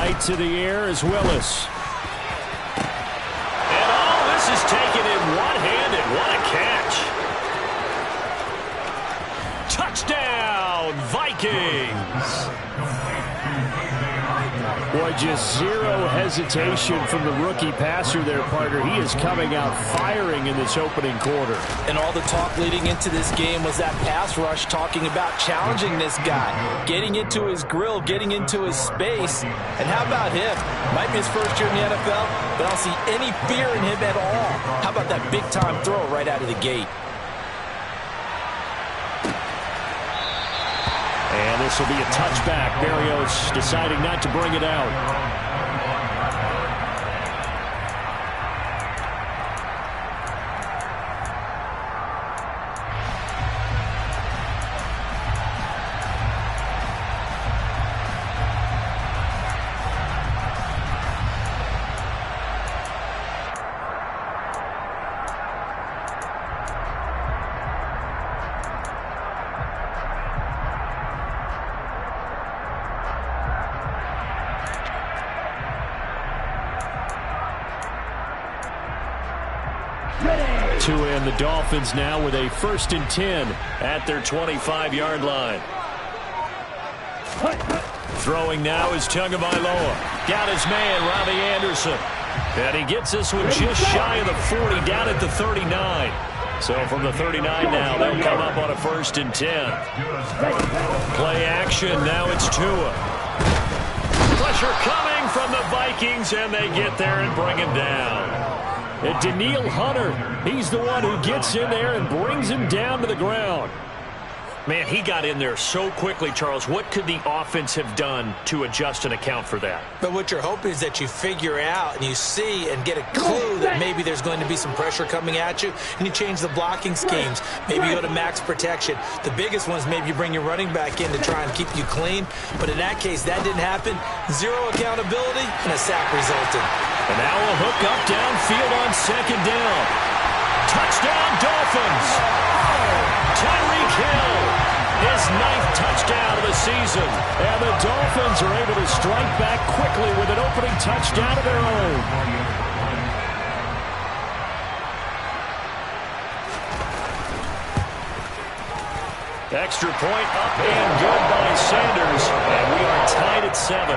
right to the air is Willis. And all this is taken in one-handed. What a catch. Touchdown, Vikings. Boy, just zero hesitation from the rookie passer there, partner. He is coming out firing in this opening quarter. And all the talk leading into this game was that pass rush talking about challenging this guy, getting into his grill, getting into his space. And how about him? Might be his first year in the NFL, but I don't see any fear in him at all. How about that big-time throw right out of the gate? And this will be a touchback. Berrios deciding not to bring it out. And the Dolphins now with a 1st and 10 at their 25-yard line. Throwing now is Tagovailoa. Got his man, Robbie Anderson. And he gets this one just shy of the 40, down at the 39. So from the 39 now, they'll come up on a 1st and 10. Play action, now it's Tua. Pressure coming from the Vikings, and they get there and bring him down. And Danielle Hunter, he's the one who gets in there and brings him down to the ground. Man, he got in there so quickly, Charles. What could the offense have done to adjust and account for that? But what you're hoping is that you figure out and you see and get a clue that maybe there's going to be some pressure coming at you, and you change the blocking schemes. Maybe you go to max protection. The biggest one is maybe you bring your running back in to try and keep you clean. But in that case, that didn't happen. Zero accountability, and a sack resulted. And now a hook up downfield on 2nd down. Touchdown, Dolphins. Tyreek Hill, his 9th touchdown of the season. And the Dolphins are able to strike back quickly with an opening touchdown of their own. Extra point up and good by Sanders. And we are tied at 7.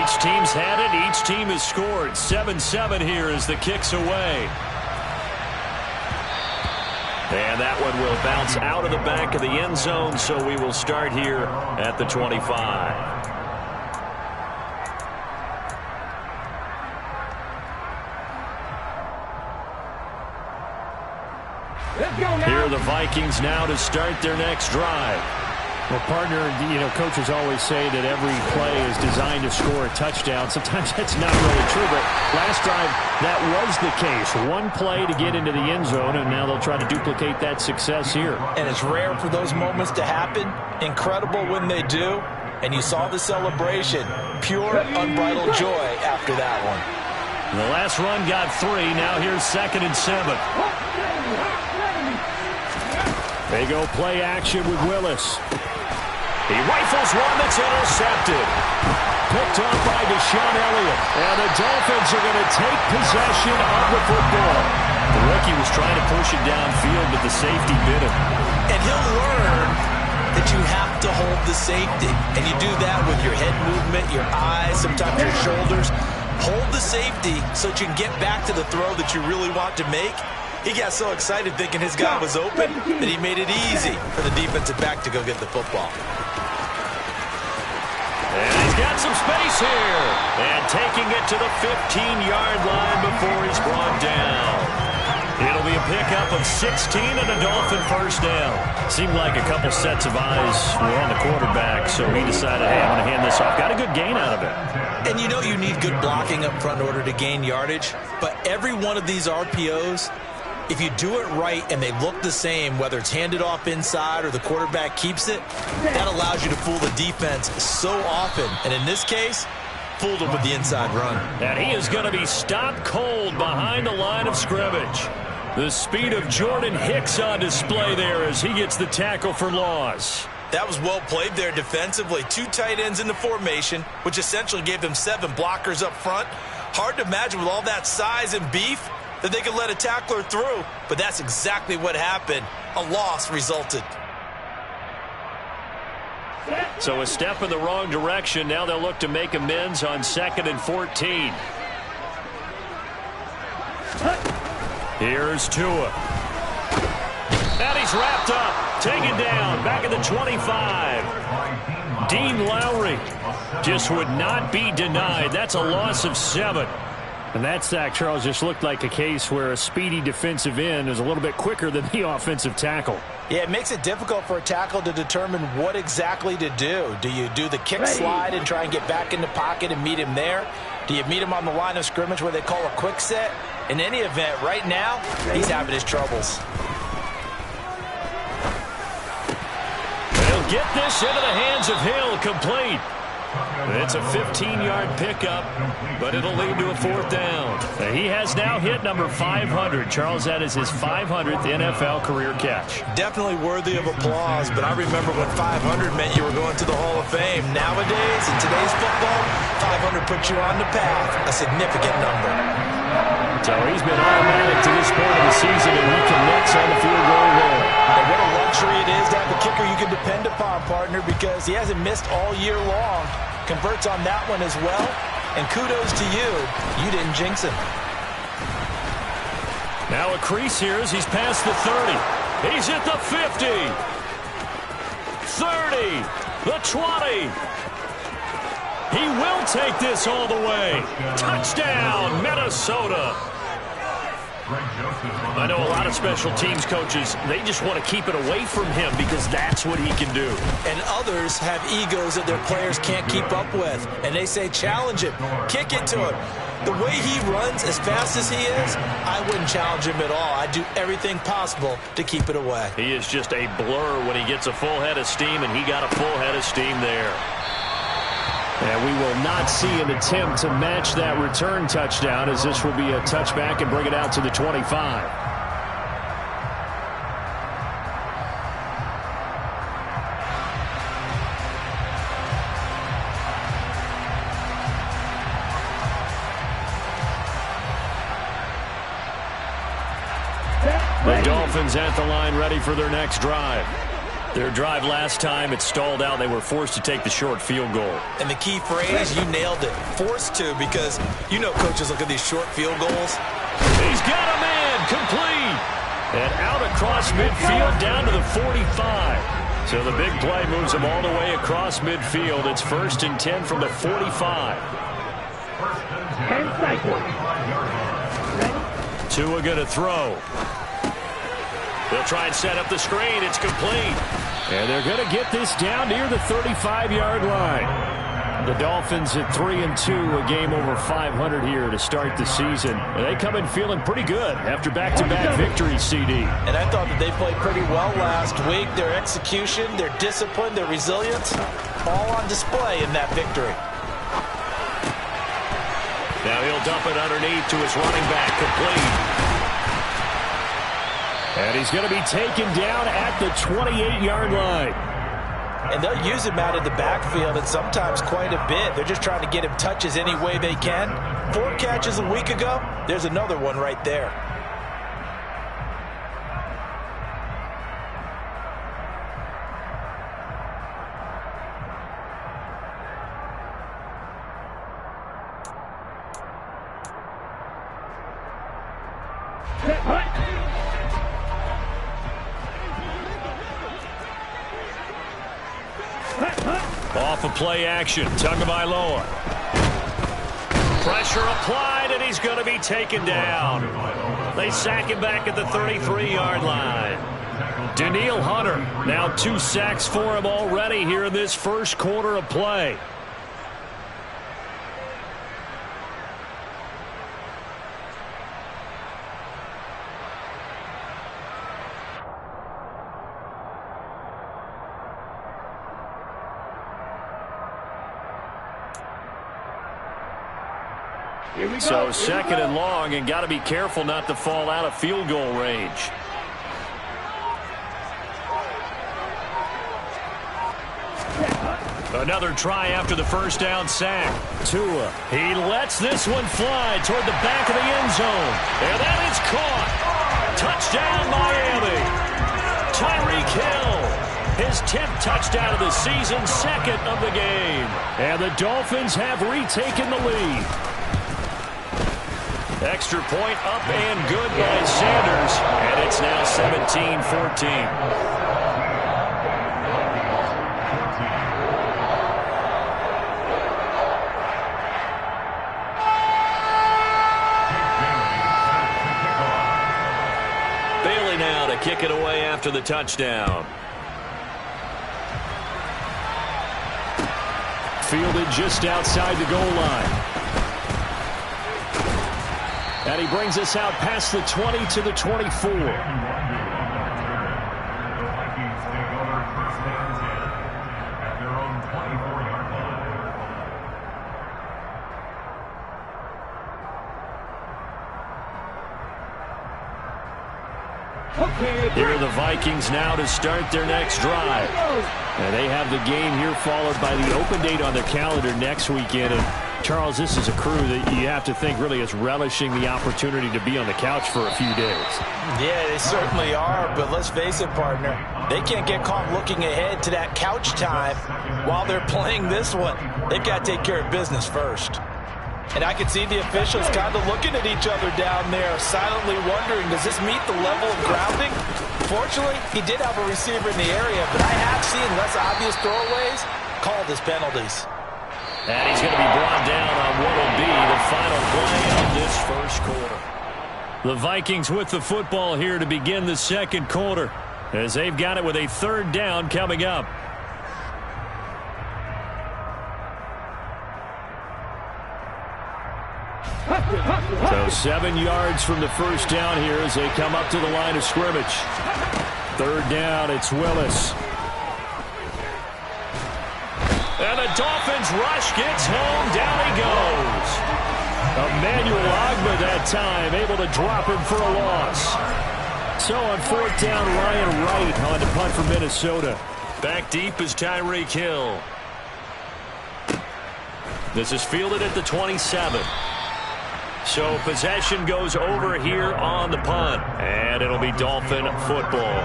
Each team's had it. Each team has scored. 7-7 here as the kick's away. And that one will bounce out of the back of the end zone, so we will start here at the 25. Here are the Vikings now to start their next drive. Well, partner, coaches always say that every play is designed to score a touchdown. Sometimes that's not really true, but last drive, that was the case. One play to get into the end zone, and now they'll try to duplicate that success here. And it's rare for those moments to happen. Incredible when they do. And you saw the celebration. Pure, unbridled joy after that one. The last run got 3. Now here's 2nd and 7. They go play action with Willis. He rifles one that's intercepted. Picked off by Deshaun Elliott. And the Dolphins are going to take possession of the football. The rookie was trying to push it downfield, but the safety bit him. And he'll learn that you have to hold the safety. And you do that with your head movement, your eyes, sometimes your shoulders. Hold the safety so that you can get back to the throw that you really want to make. He got so excited thinking his guy was open that he made it easy for the defensive back to go get the football. And he's got some space here. And taking it to the 15-yard line before he's brought down. It'll be a pickup of 16 and a Dolphin first down. Seemed like a couple sets of eyes were on the quarterback, so he decided, hey, I'm going to hand this off. Got a good gain out of it. And you know you need good blocking up front in order to gain yardage. But every one of these RPOs, if you do it right and they look the same, whether it's handed off inside or the quarterback keeps it, that allows you to fool the defense so often. And in this case, fooled him with the inside run. And he is going to be stopped cold behind the line of scrimmage. The speed of Jordan Hicks on display there as he gets the tackle for loss. That was well played there defensively. 2 tight ends in the formation, which essentially gave them 7 blockers up front. Hard to imagine with all that size and beef that they could let a tackler through, but that's exactly what happened. A loss resulted. So a step in the wrong direction. Now they'll look to make amends on 2nd and 14. Here's Tua. And he's wrapped up, taken down, back at the 25. Dean Lowry just would not be denied. That's a loss of 7. And that sack, Charles, just looked like a case where a speedy defensive end is a little bit quicker than the offensive tackle. Yeah, it makes it difficult for a tackle to determine what exactly to do. Do you do the kick slide and try and get back in the pocket and meet him there? Do you meet him on the line of scrimmage where they call a quick set? In any event, right now, he's having his troubles. They'll get this into the hands of Hill, complete. It's a 15-yard pickup, but it'll lead to a 4th down. He has now hit number 500. Charles, that is his 500th NFL career catch. Definitely worthy of applause, but I remember when 500 meant you were going to the Hall of Fame. Nowadays, in today's football, 500 puts you on the path, a significant number. So he's been automatic to this point of the season, and he connects on the field goal there. And what a luxury it is to have a kicker you can depend upon, partner, because he hasn't missed all year long. Converts on that one as well. And kudos to you. You didn't jinx him. Now a crease here as he's past the 30. He's at the 50. 30. The 20. He will take this all the way. Touchdown, Minnesota. I know a lot of special teams coaches, they just want to keep it away from him because that's what he can do. And others have egos that their players can't keep up with. And they say, challenge him, kick it to him. The way he runs as fast as he is, I wouldn't challenge him at all. I'd do everything possible to keep it away. He is just a blur when he gets a full head of steam, and he got a full head of steam there. And we will not see an attempt to match that return touchdown, as this will be a touchback and bring it out to the 25. The Dolphins at the line, ready for their next drive. Their drive last time, it stalled out. They were forced to take the short field goal. And the key phrase, you nailed it, forced to, because you know coaches look at these short field goals. He's got a man, complete. And out across midfield, down to the 45. So the big play moves him all the way across midfield. It's 1st and 10 from the 45. Tua going to throw. They'll try and set up the screen. It's complete. And they're going to get this down near the 35-yard line. The Dolphins at 3-2, a game over 500 here to start the season. And they come in feeling pretty good after back-to-back victories, CD. And I thought that they played pretty well last week. Their execution, their discipline, their resilience, all on display in that victory. Now he'll dump it underneath to his running back, complete. And he's going to be taken down at the 28-yard line. And they'll use him out of the backfield, and sometimes quite a bit. They're just trying to get him touches any way they can. 4 catches a week ago. There's another one right there. Off of play action, Tagovailoa. Pressure applied, and he's going to be taken down. They sack him back at the 33-yard line. Danielle Hunter, now 2 sacks for him already here in this first quarter of play. So second and long, and got to be careful not to fall out of field goal range. Another try after the first down sack. Tua, he lets this one fly toward the back of the end zone. And that is caught. Touchdown, Miami. Tyreek Hill, his 10th touchdown of the season, second of the game. And the Dolphins have retaken the lead. Extra point up and good by Sanders. And it's now 17-14. Kick it away after the touchdown. Fielded just outside the goal line. And he brings us out past the 20 to the 24. Here are the Vikings now to start their next drive. And they have the game here followed by the open date on their calendar next weekend. And Charles, this is a crew that you have to think really is relishing the opportunity to be on the couch for a few days. Yeah, they certainly are, but let's face it, partner. They can't get caught looking ahead to that couch time while they're playing this one. They've got to take care of business first. And I can see the officials kind of looking at each other down there, silently wondering, does this meet the level of grounding? Fortunately, he did have a receiver in the area, but I have seen less obvious throwaways called as penalties. And he's going to be brought down on what will be the final play of this first quarter. The Vikings with the football here to begin the second quarter, as they've got it with a third down coming up. So 7 yards from the first down here as they come up to the line of scrimmage. Third down, it's Willis. And the Dolphins rush gets home. Down he goes. Emmanuel Ogbah that time able to drop him for a loss. So on fourth down, Ryan Wright on the punt for Minnesota. Back deep is Tyreek Hill. This is fielded at the 27. So possession goes over here on the punt. And it'll be Dolphin football.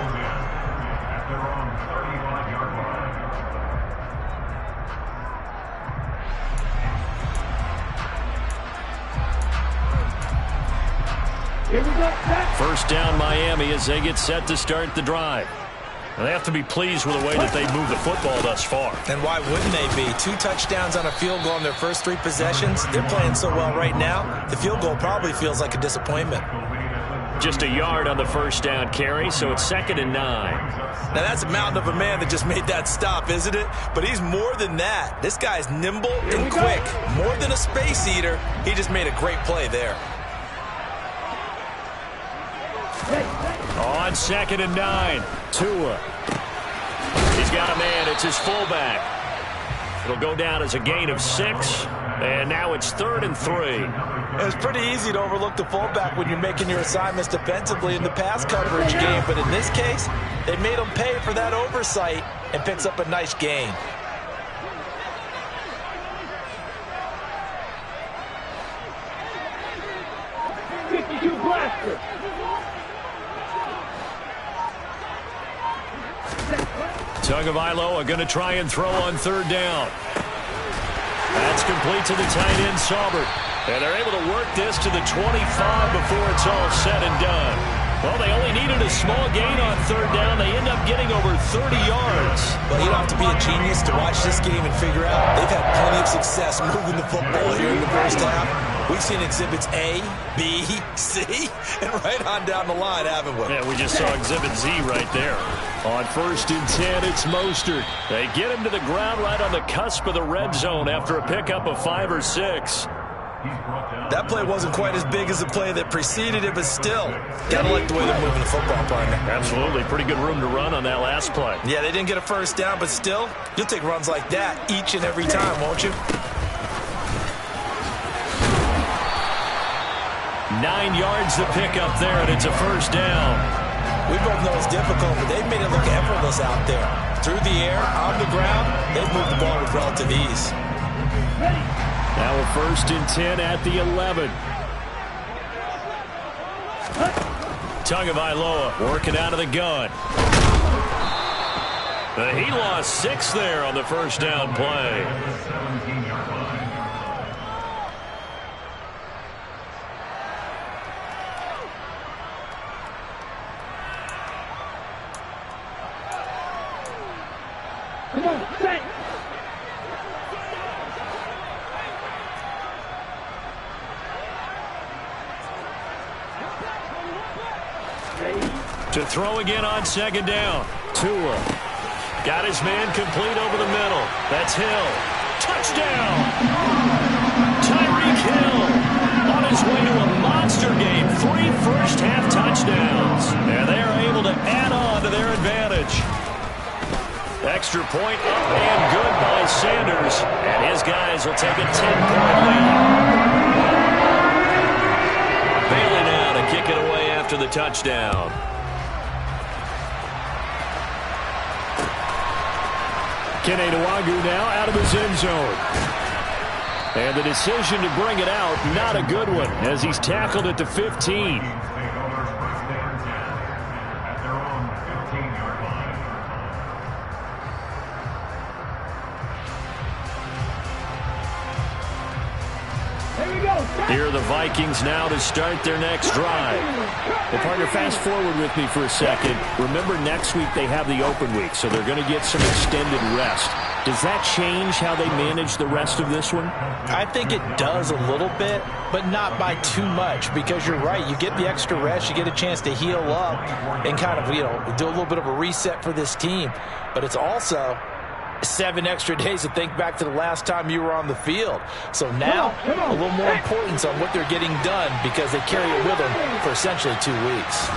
First down Miami as they get set to start the drive. They have to be pleased with the way that they move the football thus far. And why wouldn't they be? 2 touchdowns on a field goal in their first 3 possessions. They're playing so well right now, the field goal probably feels like a disappointment. Just a yard on the first down carry, so it's 2nd and 9. Now that's a mountain of a man that just made that stop, isn't it? But he's more than that. This guy's nimble and quick. More than a space eater, he just made a great play there. On 2nd and 9, Tua. He's got a man. It's his fullback. It'll go down as a gain of 6, and now it's 3rd and 3. It's pretty easy to overlook the fullback when you're making your assignments defensively in the pass coverage game, but in this case, they made him pay for that oversight and picks up a nice gain. Tagovailoa going to try and throw on 3rd down. That's complete to the tight end, Saubert. And they're able to work this to the 25 before it's all said and done. Well, they only needed a small gain on 3rd down. They end up getting over 30 yards. Well, you don't have to be a genius to watch this game and figure out they've had plenty of success moving the football here in the first half. We've seen exhibits A, B, C, and right on down the line, haven't we? Yeah, we just saw exhibit Z right there. On 1st and 10, it's Mostert. They get him to the ground right on the cusp of the red zone after a pickup of 5 or 6. That play wasn't quite as big as the play that preceded it, but still, gotta like the way they're moving the football, partner. Absolutely. Pretty good room to run on that last play. Yeah, they didn't get a first down, but still, you'll take runs like that each and every time, won't you? 9 yards to pick up there, and it's a first down. We both know it's difficult, but they've made it look effortless out there. Through the air, on the ground, they've moved the ball with relative ease. Now a 1st and 10 at the 11. Tagovailoa working out of the gun. He lost 6 there on the first down play. Come on, set. To throw again on 2nd down. Tua got his man complete over the middle. That's Hill. Touchdown! Tyreek Hill on his way to a monster game. 3 first-half touchdowns. And they are able to add on to their advantage. Extra point up and good by Sanders. And his guys will take a 10-point lead. Bailey now to kick it away after the touchdown. Kene Nwangwu now out of his end zone. And the decision to bring it out, not a good one, as he's tackled at the 15. Here are the Vikings now to start their next drive. Well, partner, fast forward with me for a second. Remember, next week they have the open week, so they're going to get some extended rest. Does that change how they manage the rest of this one? I think it does a little bit, but not by too much, because you're right. You get the extra rest, you get a chance to heal up and kind of, do a little bit of a reset for this team. But it's also 7 extra days to think back to the last time you were on the field. So now, a little more importance on what they're getting done, because they carry it with them for essentially 2 weeks.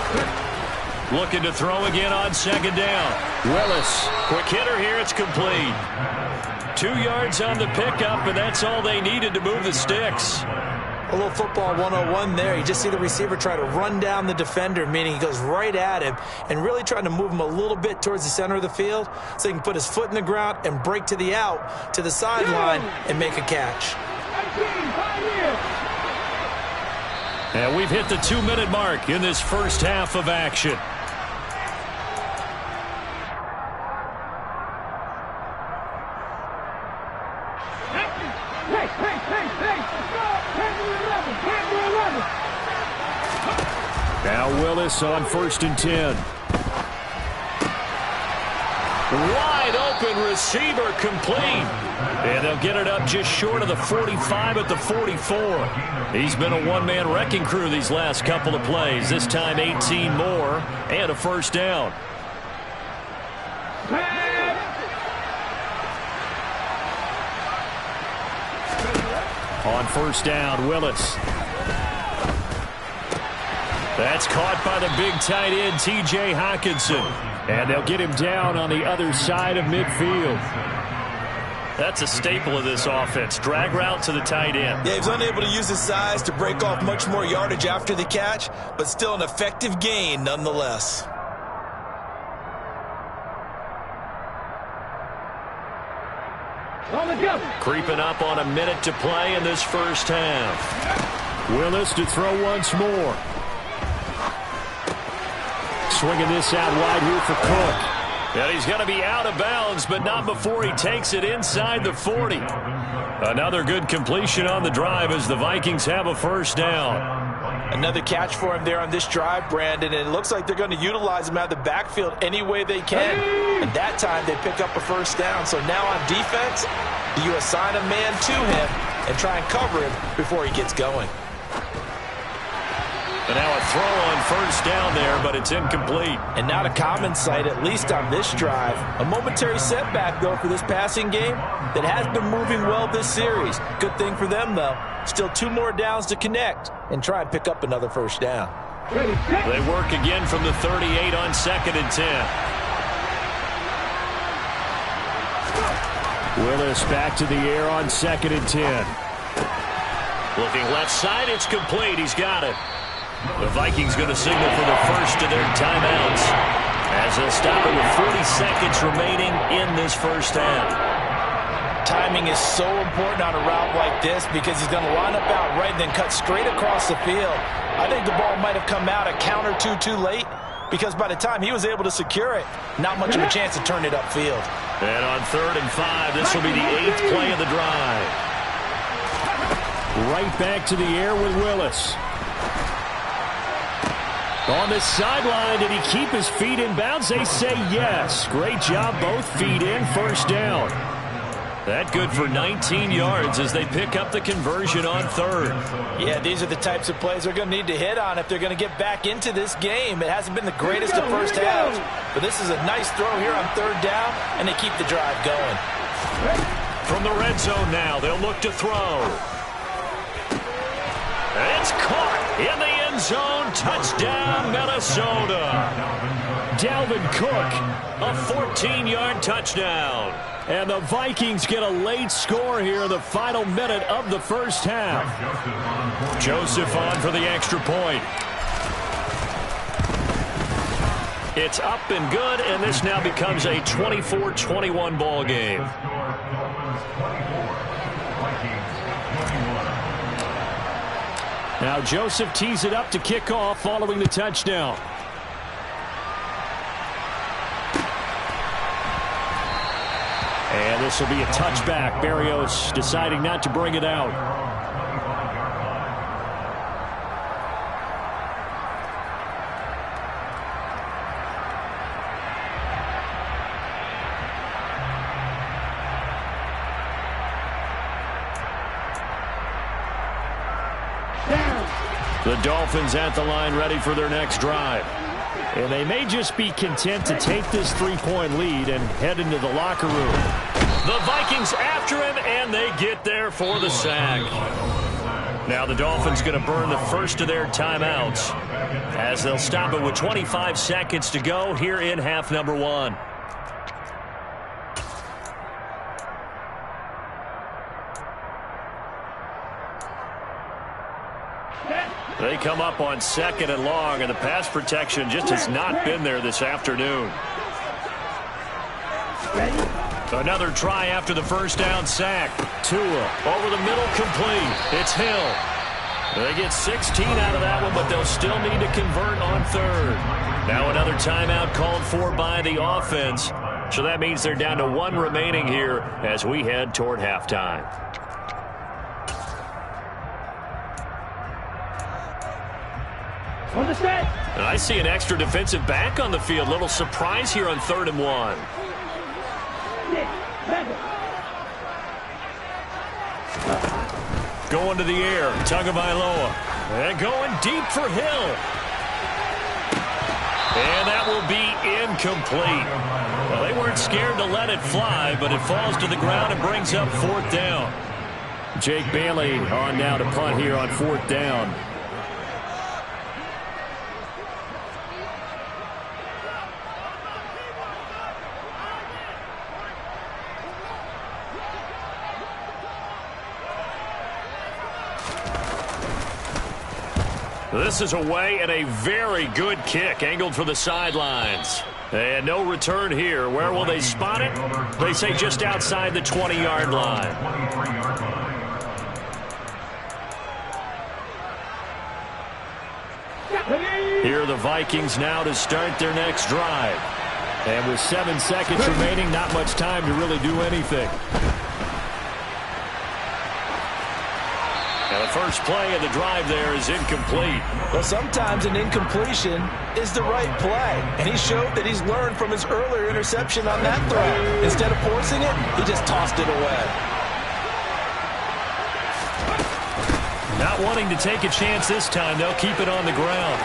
Looking to throw again on 2nd down. Willis. Quick hitter here, it's complete. 2 yards on the pickup, and that's all they needed to move the sticks. A little football 101 there. You just see the receiver try to run down the defender, meaning he goes right at him and really trying to move him a little bit towards the center of the field so he can put his foot in the ground and break to the out, to the sideline, and make a catch. And we've hit the 2-minute mark in this first half of action. Now Willis on 1st and 10. Wide open receiver complete. And they'll get it up just short of the 45 at the 44. He's been a one-man wrecking crew these last couple of plays. This time 18 more and a first down. On 1st down, Willis. That's caught by the big tight end, T.J. Hockenson. And they'll get him down on the other side of midfield. That's a staple of this offense. Drag route to the tight end. Yeah, he was unable to use his size to break off much more yardage after the catch, but still an effective gain nonetheless. Creeping up on a minute to play in this first half. Willis to throw once more. Swinging this out wide here for Cook. And he's going to be out of bounds, but not before he takes it inside the 40. Another good completion on the drive as the Vikings have a first down. Another catch for him there on this drive, Brandon, and it looks like they're going to utilize him out of the backfield any way they can. And that time they pick up a first down. So now on defense, you assign a man to him and try and cover him before he gets going. And now a throw on first down there, but it's incomplete. And not a common sight, at least on this drive. A momentary setback, though, for this passing game that has been moving well this series. Good thing for them, though. Still 2 more downs to connect and try and pick up another first down. They work again from the 38 on 2nd and 10. Willis back to the air on 2nd and 10. Looking left side, it's complete. He's got it. The Vikings going to signal for the first of their timeouts as they'll stop it with 40 seconds remaining in this first half. Timing is so important on a route like this because he's going to line up out right and then cut straight across the field. I think the ball might have come out a count or two too late because by the time he was able to secure it, not much of a chance to turn it upfield. And on 3rd and 5, this will be the 8th play of the drive. Right back to the air with Willis. On the sideline, did he keep his feet in bounds? They say yes. Great job, both feet in, first down. That good for 19 yards as they pick up the conversion on 3rd. Yeah, these are the types of plays they're going to need to hit on if they're going to get back into this game. It hasn't been the greatest of first halves, but this is a nice throw here on 3rd down, and they keep the drive going. From the red zone now, they'll look to throw. It's caught in the end zone. Touchdown, Minnesota. Dalvin Cook, a 14-yard touchdown. And the Vikings get a late score here in the final minute of the first half. Joseph on for the extra point. It's up and good, and this now becomes a 24-21 ball game. Now Joseph tees it up to kick off following the touchdown. And this will be a touchback. Berrios deciding not to bring it out. The Dolphins at the line ready for their next drive. And they may just be content to take this 3-point lead and head into the locker room. The Vikings after him, and they get there for the sack. Now the Dolphins going to burn the first of their timeouts as they'll stop it with 25 seconds to go here in half number 1. They come up on 2nd and long, and the pass protection just has not been there this afternoon. Another try after the first down sack. Tua over the middle, complete. It's Hill. They get 16 out of that one, but they'll still need to convert on 3rd. Now another timeout called for by the offense. So that means they're down to 1 remaining here as we head toward halftime. On the set. And I see an extra defensive back on the field. Little surprise here on 3rd and 1. Going to the air, Tagovailoa. And going deep for Hill. And that will be incomplete. Well, they weren't scared to let it fly, but it falls to the ground and brings up 4th down. Jake Bailey on now to punt here on 4th down. This is away and a very good kick angled for the sidelines. And no return here. Where will they spot it? They say just outside the 20-yard line. Here are the Vikings now to start their next drive. And with 7 seconds remaining, not much time to really do anything. Now the first play of the drive there is incomplete. Well, sometimes an incompletion is the right play. And he showed that he's learned from his earlier interception on that throw. Instead of forcing it, he just tossed it away. Not wanting to take a chance this time, they'll keep it on the ground.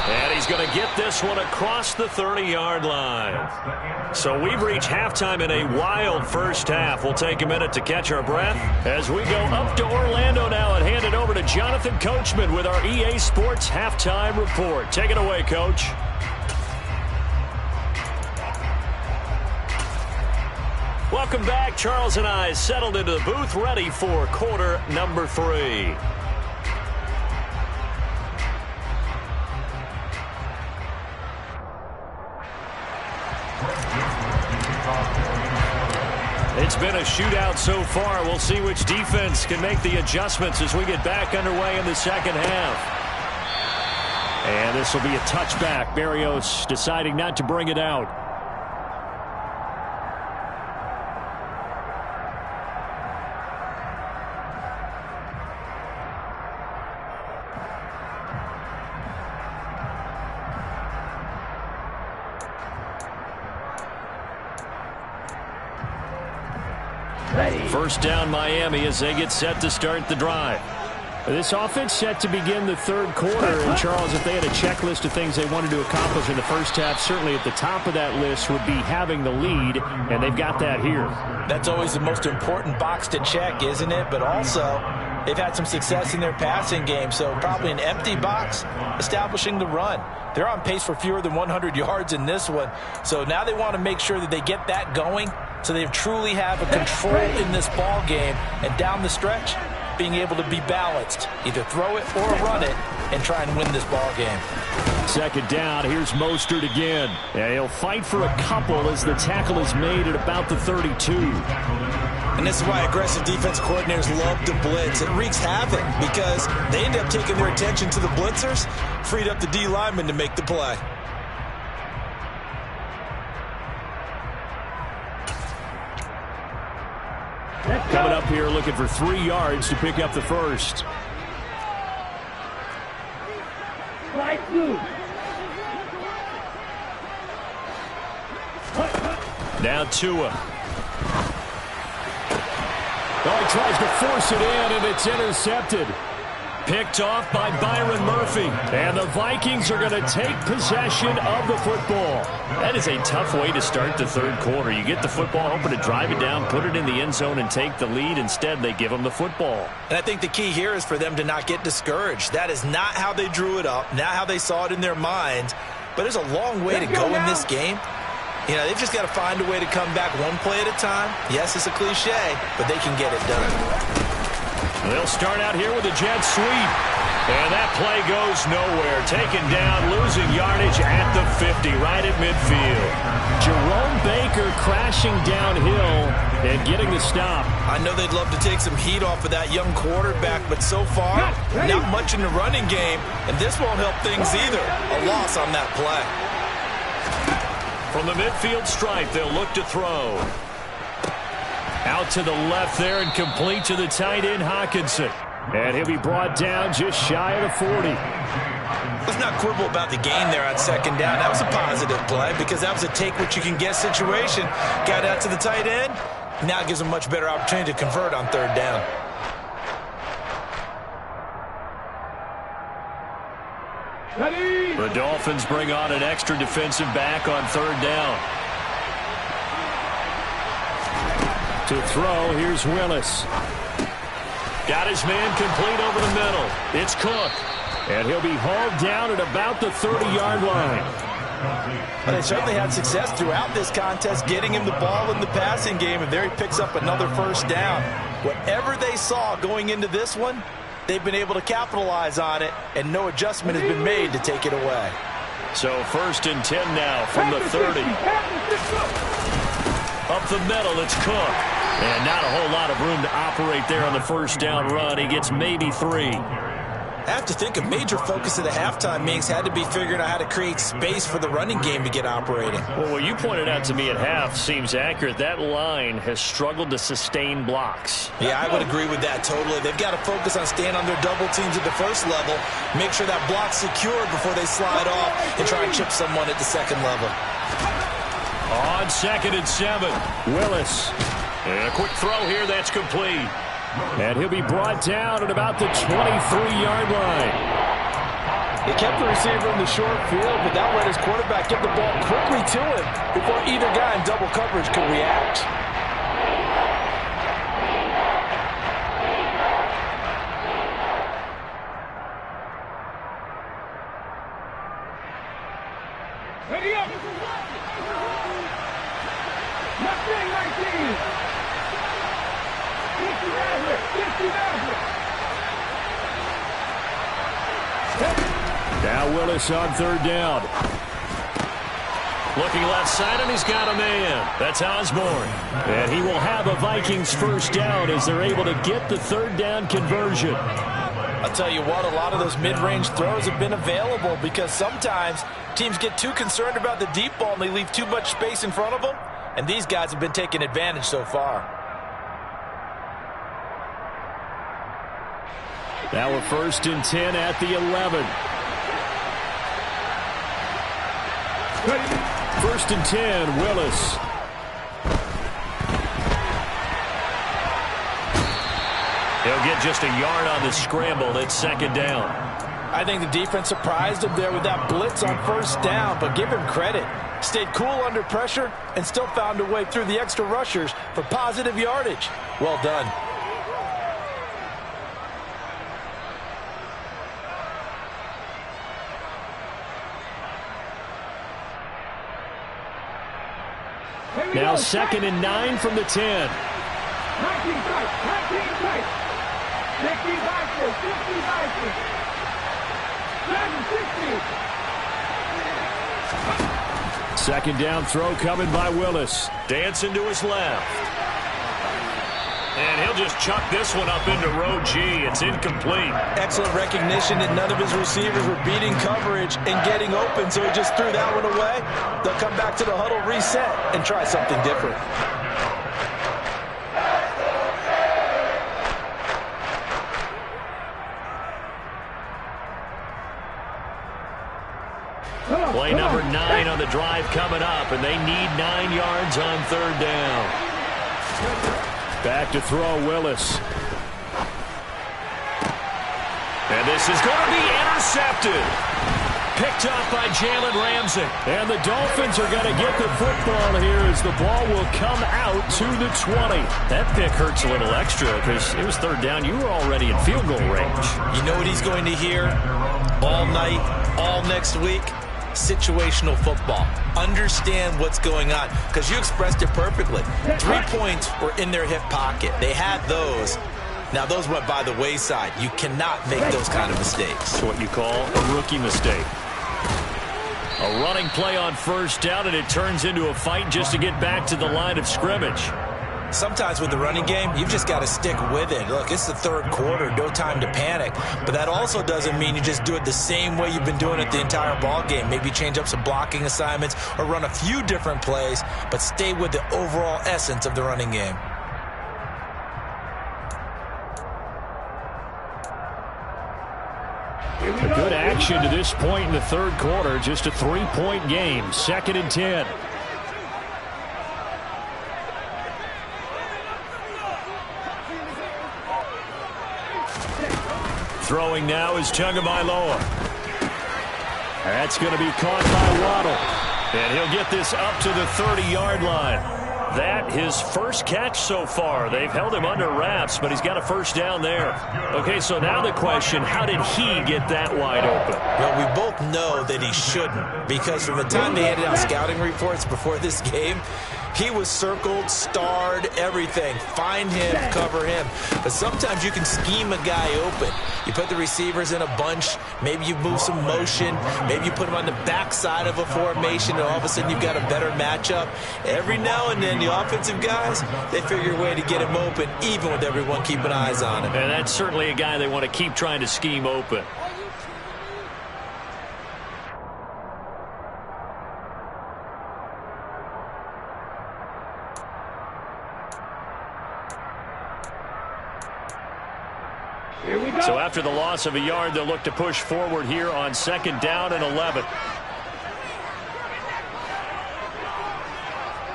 And he's going to get this one across the 30-yard line. So we've reached halftime in a wild first half. We'll take a minute to catch our breath as we go up to Orlando now and hand it over to Jonathan Coachman with our EA Sports Halftime Report. Take it away, Coach. Well, Welcome back. Charles and I settled into the booth, ready for quarter number 3. It's been a shootout so far. We'll see which defense can make the adjustments as we get back underway in the second half. And this will be a touchback. Berrios deciding not to bring it out. First down Miami as they get set to start the drive. This offense set to begin the third quarter. And, Charles, if they had a checklist of things they wanted to accomplish in the first half, certainly at the top of that list would be having the lead, and they've got that here. That's always the most important box to check, isn't it? But also, they've had some success in their passing game, so probably an empty box establishing the run. They're on pace for fewer than 100 yards in this one, so now they want to make sure that they get that going so they truly have a control in this ball game, and down the stretch, being able to be balanced, either throw it or run it, and try and win this ball game. Second down, here's Mostert again. And he'll fight for a couple as the tackle is made at about the 32. And this is why aggressive defense coordinators love to blitz. It wreaks havoc because they end up taking their attention to the blitzers, freed up the D lineman to make the play. Coming up here looking for 3 yards to pick up the first. Now Tua. Oh, he tries to force it in, and it's intercepted. Picked off by Byron Murphy. And the Vikings are going to take possession of the football. That is a tough way to start the third quarter. You get the football, hoping to drive it down, put it in the end zone, and take the lead. Instead, they give them the football. And I think the key here is for them to not get discouraged. That is not how they drew it up, not how they saw it in their minds. But there's a long way to go in this game. You know, they've just got to find a way to come back one play at a time. Yes, it's a cliche, but they can get it done. They'll start out here with a jet sweep. And that play goes nowhere. Taken down, losing yardage at the 50, right at midfield. Jerome Baker crashing downhill and getting the stop. I know they'd love to take some heat off of that young quarterback, but so far, not much in the running game, and this won't help things either. A loss on that play. From the midfield stripe, they'll look to throw. Out to the left there and complete to the tight end, Hockenson. And he'll be brought down just shy of the 40. Let's not quibble about the gain there on second down. That was a positive play because that was a take-what-you-can-get situation. Got out to the tight end. Now it gives them a much better opportunity to convert on third down. The Dolphins bring on an extra defensive back on third down. To throw, here's Willis. Got his man complete over the middle. It's Cook. And he'll be hauled down at about the 30-yard line. But they certainly had success throughout this contest, getting him the ball in the passing game, and there he picks up another first down. Whatever they saw going into this one, they've been able to capitalize on it, and no adjustment has been made to take it away. So 1st and 10 now from the 30. Up the middle, it's Cook. And not a whole lot of room to operate there on the first down run. He gets maybe 3. I have to think a major focus of the halftime meetings had to be figuring out how to create space for the running game to get operating. Well, what you pointed out to me at half seems accurate. That line has struggled to sustain blocks. Yeah, I would agree with that totally. They've got to focus on staying on their double teams at the first level, make sure that block's secure before they slide off and try and chip someone at the second level. On 2nd and 7, Willis. And a quick throw here that's complete. And he'll be brought down at about the 23-yard line. He kept the receiver in the short field, but that let his quarterback get the ball quickly to him before either guy in double coverage could react. Ready up! Left wing, 19! Now Willis on third down. Looking left side, and he's got a man. That's Osborne. And he will have a Vikings first down as they're able to get the third down conversion. I'll tell you what, a lot of those mid-range throws have been available because sometimes teams get too concerned about the deep ball and they leave too much space in front of them. And these guys have been taking advantage so far. Now a 1st and 10 at the 11. 1st and 10, Willis. He'll get just a yard on the scramble. It's 2nd down. I think the defense surprised him there with that blitz on 1st down, but give him credit. Stayed cool under pressure and still found a way through the extra rushers for positive yardage. Well done. Now 2nd and 9 from the 10. 19 tight, 19 tight. 60 Vikings, 60 Vikings. 760. 2nd down throw coming by Willis. Dancing to his left. And he'll just chuck this one up into row G. It's incomplete. Excellent recognition that none of his receivers were beating coverage and getting open, so he just threw that one away. They'll come back to the huddle, reset, and try something different. Play number 9 on the drive coming up, and they need 9 yards on 3rd down. Back to throw, Willis. And this is going to be intercepted. Picked up by Jalen Ramsey. And the Dolphins are going to get the football here as the ball will come out to the 20. That pick hurts a little extra because it was 3rd down. You were already in field goal range. You know what he's going to hear all night, all next week? Situational football. Understand what's going on, because you expressed it perfectly. 3 points were in their hip pocket. They had those. Now those went by the wayside. You cannot make those kind of mistakes. It's what you call a rookie mistake. A running play on 1st down, and it turns into a fight just to get back to the line of scrimmage. Sometimes with the running game, you've just got to stick with it. Look, it's the 3rd quarter, no time to panic. But that also doesn't mean you just do it the same way you've been doing it the entire ball game. Maybe change up some blocking assignments or run a few different plays, but stay with the overall essence of the running game. A good action to this point in the 3rd quarter. Just a 3-point game. 2nd and 10. Throwing now is Tagovailoa. That's going to be caught by Waddle. And he'll get this up to the 30-yard line. That his first catch so far. They've held him under wraps, but he's got a 1st down there. Okay, so now the question, how did he get that wide open? Well, we both know that he shouldn't, because from the time they handed out scouting reports before this game, he was circled, starred, everything. Find him, cover him. But sometimes you can scheme a guy open. You put the receivers in a bunch. Maybe you move some motion. Maybe you put him on the backside of a formation, and all of a sudden you've got a better matchup. Every now and then, the offensive guys, they figure a way to get him open, even with everyone keeping eyes on him. And that's certainly a guy they want to keep trying to scheme open. So after the loss of a yard, they'll look to push forward here on 2nd down and 11.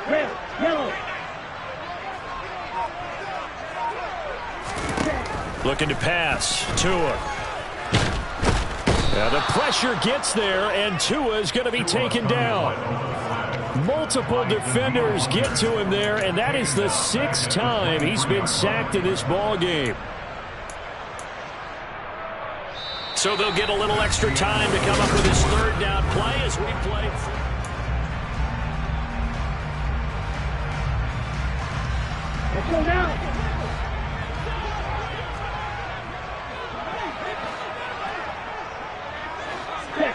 Red, yellow. Looking to pass. Tua. Now the pressure gets there, and Tua is going to be taken down. Multiple defenders get to him there, and that is the 6th time he's been sacked in this ball game. So they'll get a little extra time to come up with his 3rd down play as we play. Let's go now.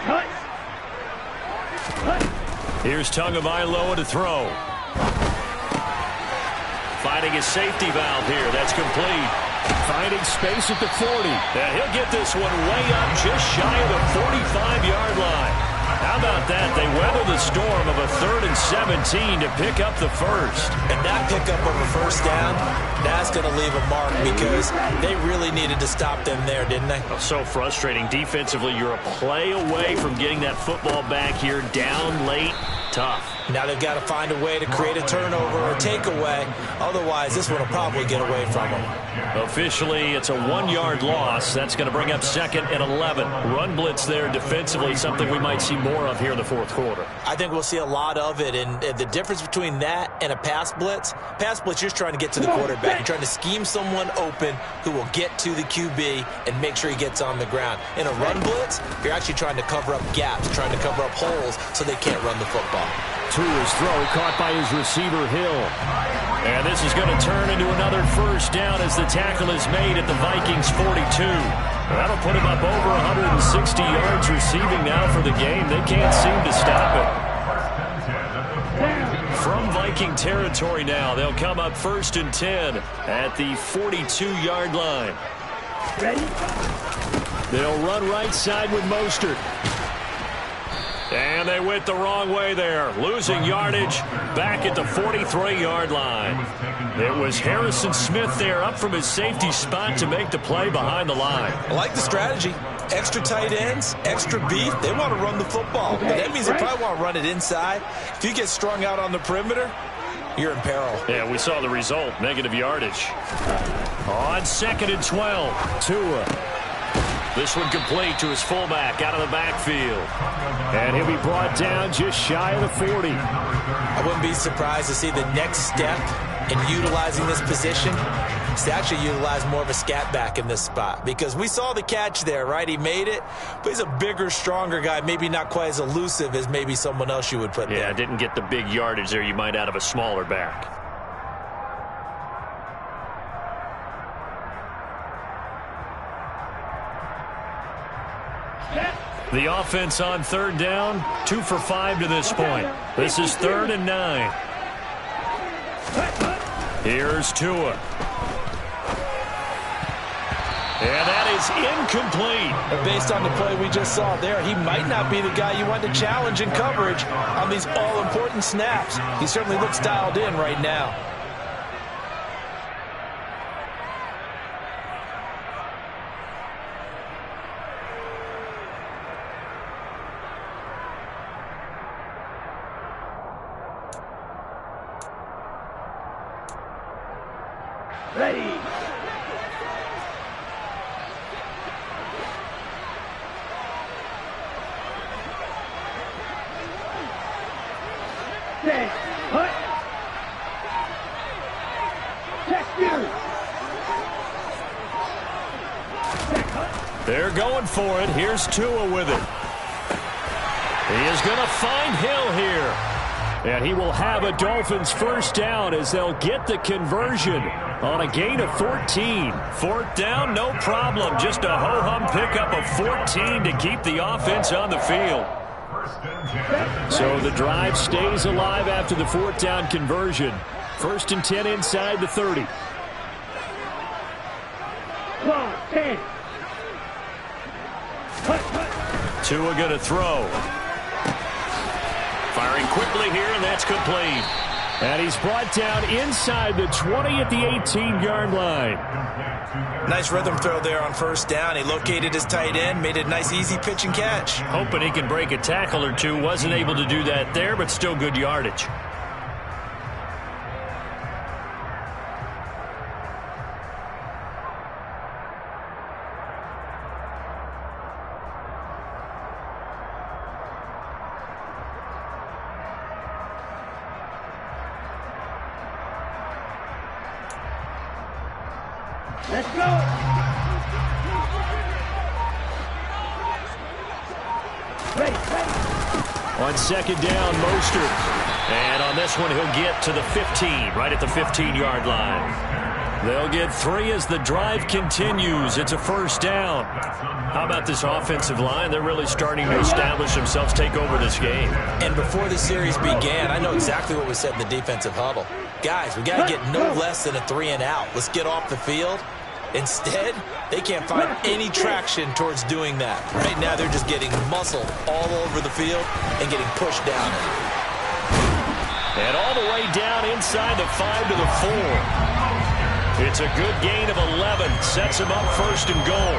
Cut. Here's Tagovailoa to throw. Finding his safety valve here. That's complete. Finding space at the 40. Yeah, he'll get this one way up just shy of the 45-yard line. How about that? They weather the storm of a 3rd and 17 to pick up the first. And that pickup of a first down, that's going to leave a mark because they really needed to stop them there, didn't they? Oh, so frustrating. Defensively, you're a play away from getting that football back here down late. Tough. Now they've got to find a way to create a turnover or takeaway. Otherwise, this one will probably get away from them. Officially, it's a 1-yard loss. That's going to bring up 2nd and 11. Run blitz there defensively, something we might see more of here in the 4th quarter. I think we'll see a lot of it. And the difference between that and a pass blitz, you're just trying to get to the quarterback. You're trying to scheme someone open who will get to the QB and make sure he gets on the ground. In a run blitz, you're actually trying to cover up gaps, trying to cover up holes so they can't run the football. Tua's throw caught by his receiver, Hill. And this is going to turn into another first down as the tackle is made at the Vikings 42. That'll put him up over 160 yards receiving now for the game. They can't seem to stop it. From Viking territory now, they'll come up 1st and 10 at the 42-yard line. Ready? They'll run right side with Mostert. And they went the wrong way there, losing yardage back at the 43-yard line. It was Harrison Smith there up from his safety spot to make the play behind the line. I like the strategy. Extra tight ends, extra beef. They want to run the football. But that means they probably want to run it inside. If you get strung out on the perimeter, you're in peril. Yeah, we saw the result, negative yardage. On 2nd and 12, Tua. This one complete to his fullback out of the backfield. And he'll be brought down just shy of the 40. I wouldn't be surprised to see the next step in utilizing this position is to actually utilize more of a scat back in this spot. Because we saw the catch there, right? He made it, but he's a bigger, stronger guy, maybe not quite as elusive as maybe someone else you would put there. Yeah, didn't get the big yardage there you might out of a smaller back. The offense on 3rd down, 2 for 5 to this point. This is 3rd and 9. Here's Tua. And that is incomplete. Based on the play we just saw there, he might not be the guy you want to challenge in coverage on these all-important snaps. He certainly looks dialed in right now. Ready. Set. Hut. Check you. They're going for it. Here's Tua with it. He is going to find Hill here. And he will have a Dolphins first down as they'll get the conversion on a gain of 14. 4th down, no problem. Just a ho-hum pickup of 14 to keep the offense on the field. So the drive stays alive after the 4th down conversion. 1st and 10 inside the 30. Clock 10. Tua going to throw. Firing quickly here, and that's complete. And he's brought down inside the 20 at the 18-yard line. Nice rhythm throw there on 1st down. He located his tight end, made a nice easy pitch and catch. Hoping he can break a tackle or two. Wasn't able to do that there, but still good yardage. Let's go. On 2nd down, Mostert. And on this one, he'll get to the 15, right at the 15-yard line. They'll get 3 as the drive continues. It's a first down. How about this offensive line? They're really starting to establish themselves, take over this game. And before the series began, I know exactly what we said in the defensive huddle. Guys, we got to get no less than a 3-and-out. Let's get off the field. Instead, they can't find any traction towards doing that. Right now, they're just getting muscle all over the field and getting pushed down. And all the way down inside the 5 to the 4. It's a good gain of 11. Sets him up first and goal.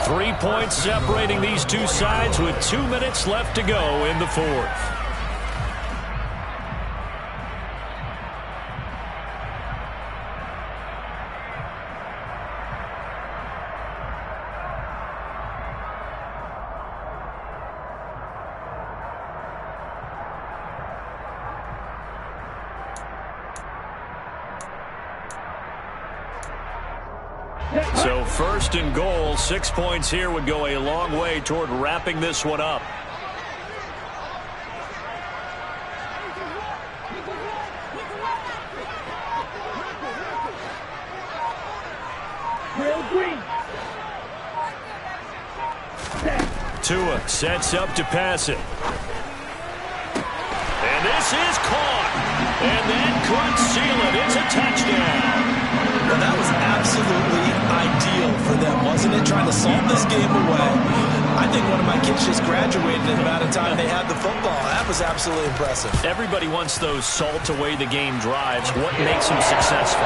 3 points separating these two sides with 2 minutes left to go in the fourth. So first and goal, 6 points here would go a long way toward wrapping this one up. Tua sets up to pass it. And this is caught. And that could seal it. It's a touchdown. Well, that was absolutely ideal for them, wasn't it? Trying to salt this game away. I think one of my kids just graduated in the amount of time they had the football. That was absolutely impressive. Everybody wants those salt away the game drives. What makes them successful?